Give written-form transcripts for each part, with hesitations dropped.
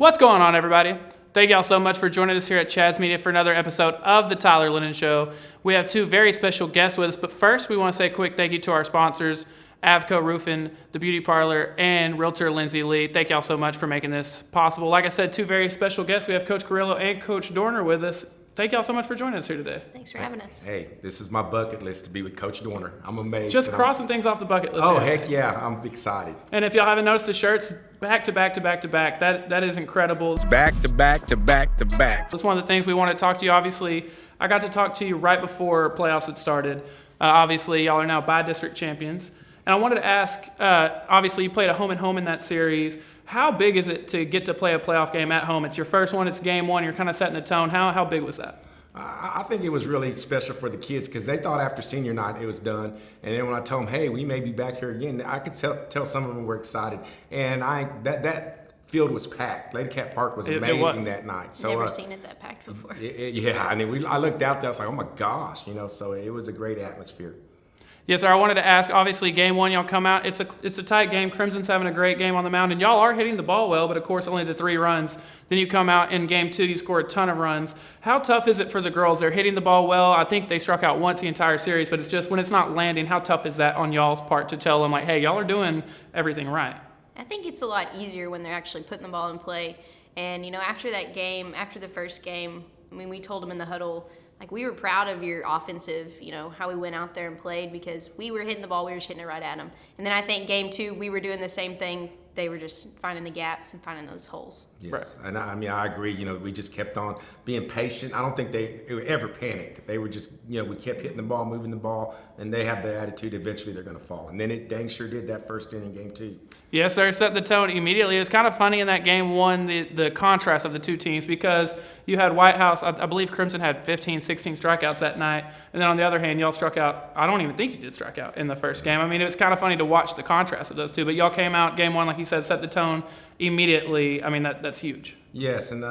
What's going on, everybody? Thank y'all so much for joining us here at Chad's Media for another episode of the Tyler Lennon Show. We have two very special guests with us, but first we want to say a quick thank you to our sponsors, Avco Roofing, The Beauty Parlor, and Realtor Lindsay Lee. Thank y'all so much for making this possible. Like I said, two very special guests. We have Coach Carrillo and Coach Dorner with us. Thank y'all so much for joining us here today. Thanks for having us. Hey, this is my bucket list to be with Coach Dorner. I'm amazed. Just crossing things off the bucket list. Oh, here. heck yeah. I'm excited. And if y'all haven't noticed, the shirts back to back to back to back. That is incredible. It's back to back to back to back. That's one of the things we want to talk to you. Obviously, I got to talk to you right before playoffs had started. Obviously, y'all are now by-district champions. And I wanted to ask, obviously, you played a home-and-home in that series. How big is it to get to play a playoff game at home? It's your first one. It's game one. You're kind of setting the tone. How big was that? I think it was really special for the kids because they thought after senior night it was done. And then when I told them, hey, we may be back here again, I could tell some of them were excited. And that field was packed. Lady Cat Park was amazing that night. So, never seen it that packed before. Yeah, I mean, I looked out there, I was like, oh my gosh, so it was a great atmosphere. Yes, sir. I wanted to ask, obviously, game one, y'all come out. It's a tight game. Crimson's having a great game on the mound, and y'all are hitting the ball well, but, of course, only the 3 runs. Then you come out in game 2, you score a ton of runs. How tough is it for the girls? They're hitting the ball well. I think they struck out once the entire series, but it's just when it's not landing, how tough is that on y'all's part to tell them, like, hey, y'all are doing everything right? I think it's a lot easier when they're actually putting the ball in play. And, after that game, after the first game, we told them in the huddle, like, we were proud of your offensive, how we went out there and played because we were hitting the ball, we were just hitting it right at them. And then I think game 2, we were doing the same thing. They were just finding the gaps and finding those holes. Yes, right. And I agree. We just kept on being patient. I don't think they ever panicked. They were just, we kept hitting the ball, moving the ball, and they have the attitude eventually they're going to fall. And then it dang sure did that first inning, game 2. Yes, sir. Set the tone immediately. It was kind of funny in that game one, the contrast of the two teams because you had Whitehouse, I believe Crimson had 15, 16 strikeouts that night. And then on the other hand, y'all struck out. I don't even think you did strike out in the first game. I mean, it was kind of funny to watch the contrast of those two. But y'all came out game one, like you said, set the tone immediately. I mean, that's huge. Yes, and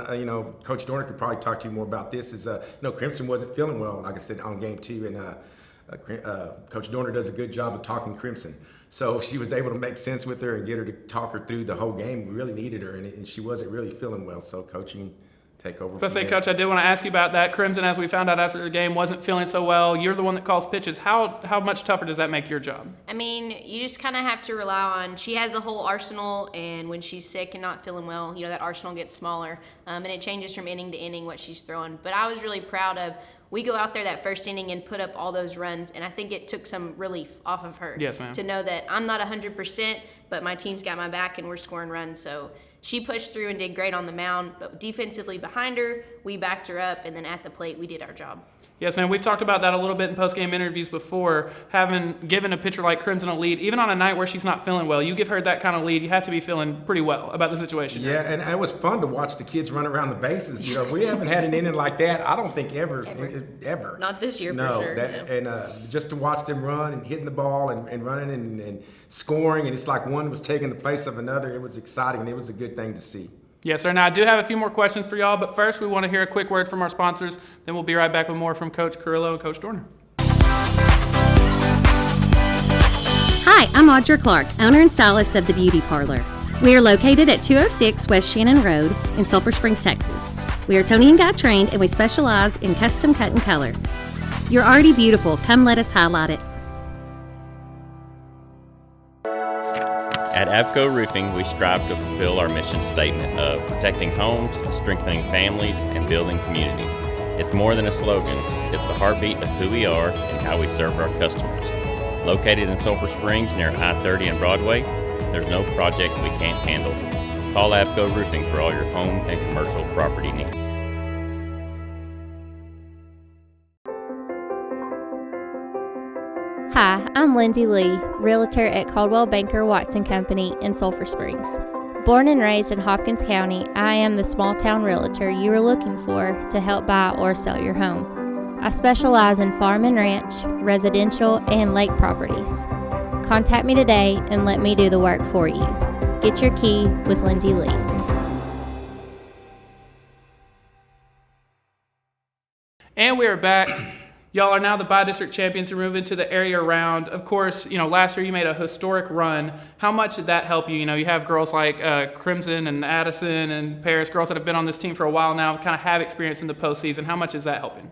Coach Dorner could probably talk to you more about this. Crimson wasn't feeling well, like I said, on game 2, and Coach Dorner does a good job of talking Crimson. So she was able to make sense with her and get her to talk her through the whole game. We really needed her, and she wasn't really feeling well. So coaching take over. Coach, I did want to ask you about that. Crimson, as we found out after the game, wasn't feeling so well. You're the one that calls pitches. How much tougher does that make your job? I mean, you just kind of have to rely on, she has a whole arsenal, and when she's sick and not feeling well, that arsenal gets smaller, and it changes from inning to inning what she's throwing. But I was really proud of, we go out there that first inning and put up all those runs, and I think it took some relief off of her. Yes, ma'am. To know that I'm not 100%, but my team's got my back and we're scoring runs. So she pushed through and did great on the mound, but defensively behind her, we backed her up, and then at the plate, we did our job. Yes, man. We've talked about that a little bit in post-game interviews before, having given a pitcher like Crimson a lead, even on a night where she's not feeling well. You give her that kind of lead, you have to be feeling pretty well about the situation. Yeah, and it was fun to watch the kids run around the bases. We haven't had an inning like that, I don't think ever. Not this year, no, for sure. And just to watch them run and hitting the ball and running and scoring, and it's like one was taking the place of another. It was exciting, and it was a good thing to see. Yes, sir. Now, I do have a few more questions for y'all, but first we want to hear a quick word from our sponsors. Then we'll be right back with more from Coach Carrillo and Coach Dorner. Hi, I'm Audra Clark, owner and stylist of The Beauty Parlor. We are located at 206 West Shannon Road in Sulphur Springs, Texas. We are Tony and Guy trained, and we specialize in custom cut and color. You're already beautiful. Come let us highlight it. At Avco Roofing, we strive to fulfill our mission statement of protecting homes, strengthening families, and building community. It's more than a slogan. It's the heartbeat of who we are and how we serve our customers. Located in Sulphur Springs near I-30 and Broadway, there's no project we can't handle. Call Avco Roofing for all your home and commercial property needs. Hi, I'm Lindsay Lee, realtor at Caldwell Banker Watson Company in Sulphur Springs. Born and raised in Hopkins County, I am the small town realtor you are looking for to help buy or sell your home. I specialize in farm and ranch, residential, and lake properties. Contact me today and let me do the work for you. Get your key with Lindsay Lee. And we are back. Y'all are now the bi-district champions. You're moving to the area round. Of course, last year you made a historic run. How much did that help you? You have girls like Crimson and Addison and Paris, girls that have been on this team for a while now, kind of have experience in the postseason. How much is that helping?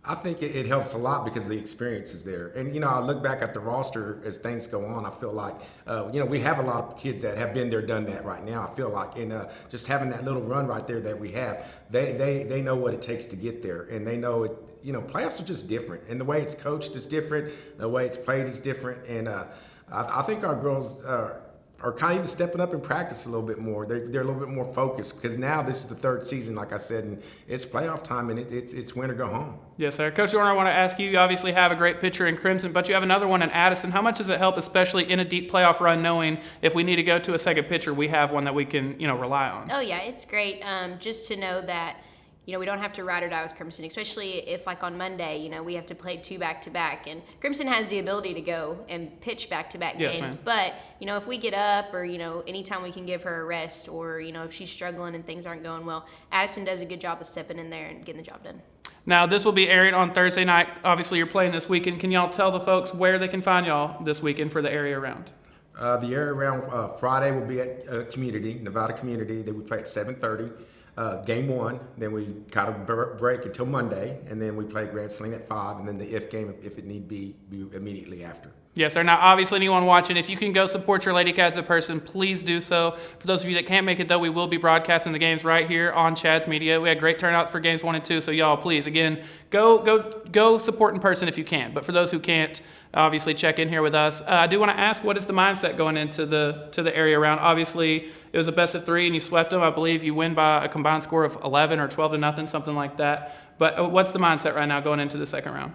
I think it helps a lot because the experience is there. And, I look back at the roster as things go on. I feel like, we have a lot of kids that have been there, done that right now. I feel like, and just having that little run right there that we have, they know what it takes to get there. And they know it, playoffs are just different. And the way it's coached is different. The way it's played is different. And I think our girls are kind of even stepping up in practice a little bit more. They're a little bit more focused because now this is the third season, like I said, and it's playoff time, and it's win or go home. Yes, sir. Coach Dorner, I want to ask you, you obviously have a great pitcher in Crimson, but you have another one in Addison. How much does it help, especially in a deep playoff run, knowing if we need to go to a second pitcher, we have one that we can, rely on? Oh, yeah, it's great just to know that, we don't have to ride or die with Crimson, especially if, like, on Monday, we have to play 2 back-to-back. And Crimson has the ability to go and pitch back-to-back games. Ma'am. But, if we get up or, anytime we can give her a rest or, if she's struggling and things aren't going well, Addison does a good job of stepping in there and getting the job done. Now, this will be airing on Thursday night. Obviously, you're playing this weekend. Can y'all tell the folks where they can find y'all this weekend for the area round? The area round Friday will be at Nevada Community. They will play at 7:30. Game 1, then we kind of break until Monday, and then we play Grand Saline at 5, and then the if game, if it need be immediately after. Yes, sir. Now, obviously, anyone watching, if you can go support your Lady Cats in person, please do so. For those of you that can't make it, though, we will be broadcasting the games right here on Chad's Media. We had great turnouts for games 1 and 2, so y'all, please, again, go support in person if you can. But for those who can't, obviously, check in here with us. I do want to ask, what is the mindset going into the area round? Obviously, it was a best of 3, and you swept them. I believe you win by a combined score of 11 or 12-0, something like that. But what's the mindset right now going into the second round?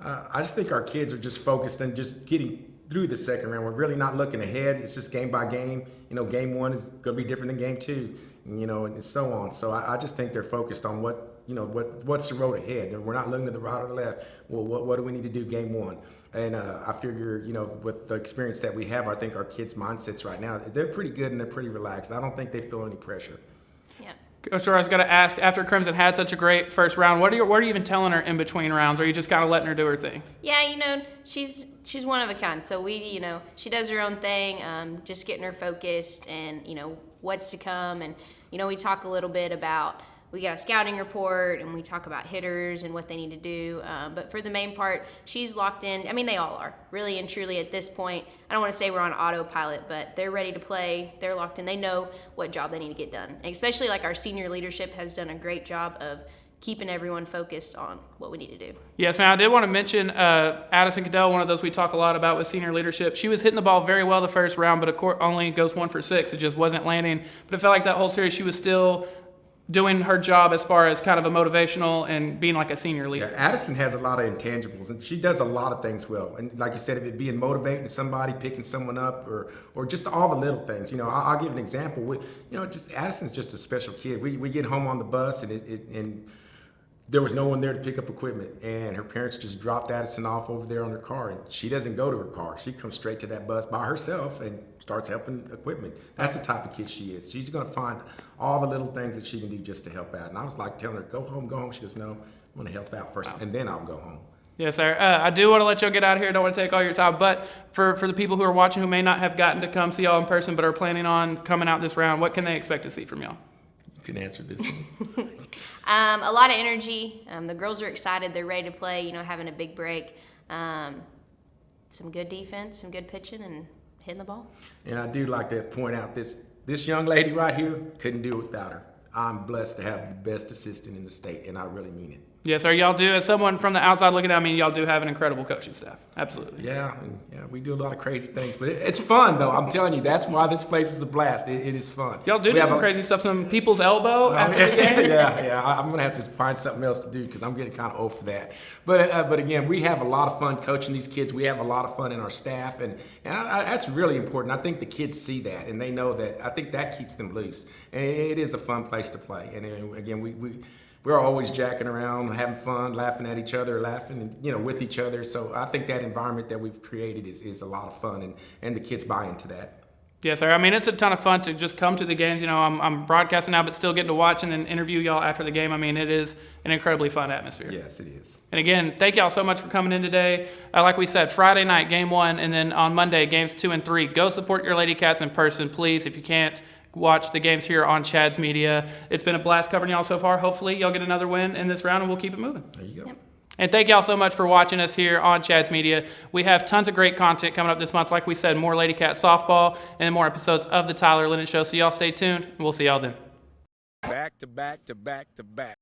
I just think our kids are just focused on just getting through the second round. We're really not looking ahead. It's just game by game. Game 1 is going to be different than game 2, and so on. So I just think they're focused on what's the road ahead. And we're not looking to the right or the left. Well, what do we need to do game 1? And I figure, with the experience that we have, I think our kids' mindsets right now, they're pretty good and they're pretty relaxed. I don't think they feel any pressure. Yeah. Coach, I was going to ask, after Crimson had such a great first round, what are you even telling her in between rounds? Or are you just kind of letting her do her thing? Yeah, she's one of a kind. So she does her own thing, just getting her focused and, what's to come. And, we talk a little bit about, we got a scouting report and we talk about hitters and what they need to do. But for the main part, she's locked in. I mean, they all are, really and truly at this point. I don't want to say we're on autopilot, but they're ready to play. They're locked in. They know what job they need to get done. And especially like our senior leadership has done a great job of keeping everyone focused on what we need to do. Yes, ma'am. I did want to mention Addison Cadell, one of those we talk a lot about with senior leadership. She was hitting the ball very well the first round, but of course only goes 1 for 6. It just wasn't landing. But it felt like that whole series she was still doing her job as far as kind of a motivational and being like a senior leader. Yeah, Addison has a lot of intangibles, and she does a lot of things well. And like you said, if it being motivating somebody, picking someone up, or just all the little things. I'll give an example. Just Addison's just a special kid. We get home on the bus, and there was no one there to pick up equipment, and her parents just dropped Addison off over there on her car, and she doesn't go to her car. She comes straight to that bus by herself and starts helping equipment. That's the type of kid she is. She's going to find all the little things that she can do just to help out. And I was like telling her, go home. She goes, no, I'm going to help out first, and then I'll go home. Yes, sir. I do want to let y'all get out of here. Don't want to take all your time. But for the people who are watching who may not have gotten to come see y'all in person but are planning on coming out this round, what can they expect to see from y'all? You can answer this. A lot of energy. The girls are excited. They're ready to play, having a big break. Some good defense, some good pitching, and hitting the ball. And I do like to point out this young lady right here, couldn't do it without her. I'm blessed to have the best assistant in the state, and I really mean it. Yes, sir. Y'all do. As someone from the outside looking at me, y'all do have an incredible coaching staff. Absolutely. Yeah, we do a lot of crazy things, but it's fun though. I'm telling you, that's why this place is a blast. It is fun. Y'all do some crazy stuff. Some people's elbow after the game. Yeah. I'm gonna have to find something else to do because I'm getting kind of old for that. But again, we have a lot of fun coaching these kids. We have a lot of fun in our staff, and that's really important. I think the kids see that and they know that. I think that keeps them loose, and it is a fun place to play. And again, we're always jacking around, having fun, laughing at each other, laughing, with each other. So I think that environment that we've created is a lot of fun, and the kids buy into that. Yes, sir. I mean, it's a ton of fun to just come to the games. You know, I'm broadcasting now, but still getting to watch and then interview y'all after the game. I mean, it is an incredibly fun atmosphere. Yes, it is. And again, thank y'all so much for coming in today. Like we said, Friday night, game 1, and then on Monday, games 2 and 3. Go support your Lady Cats in person, please. If you can't, watch the games here on Chad's Media. It's been a blast covering y'all so far. Hopefully, y'all get another win in this round, and we'll keep it moving. There you go. Yep. And thank y'all so much for watching us here on Chad's Media. We have tons of great content coming up this month. Like we said, more Lady Cat softball and more episodes of the Tyler Lennon Show. So y'all stay tuned, and we'll see y'all then. Back to back to back to back.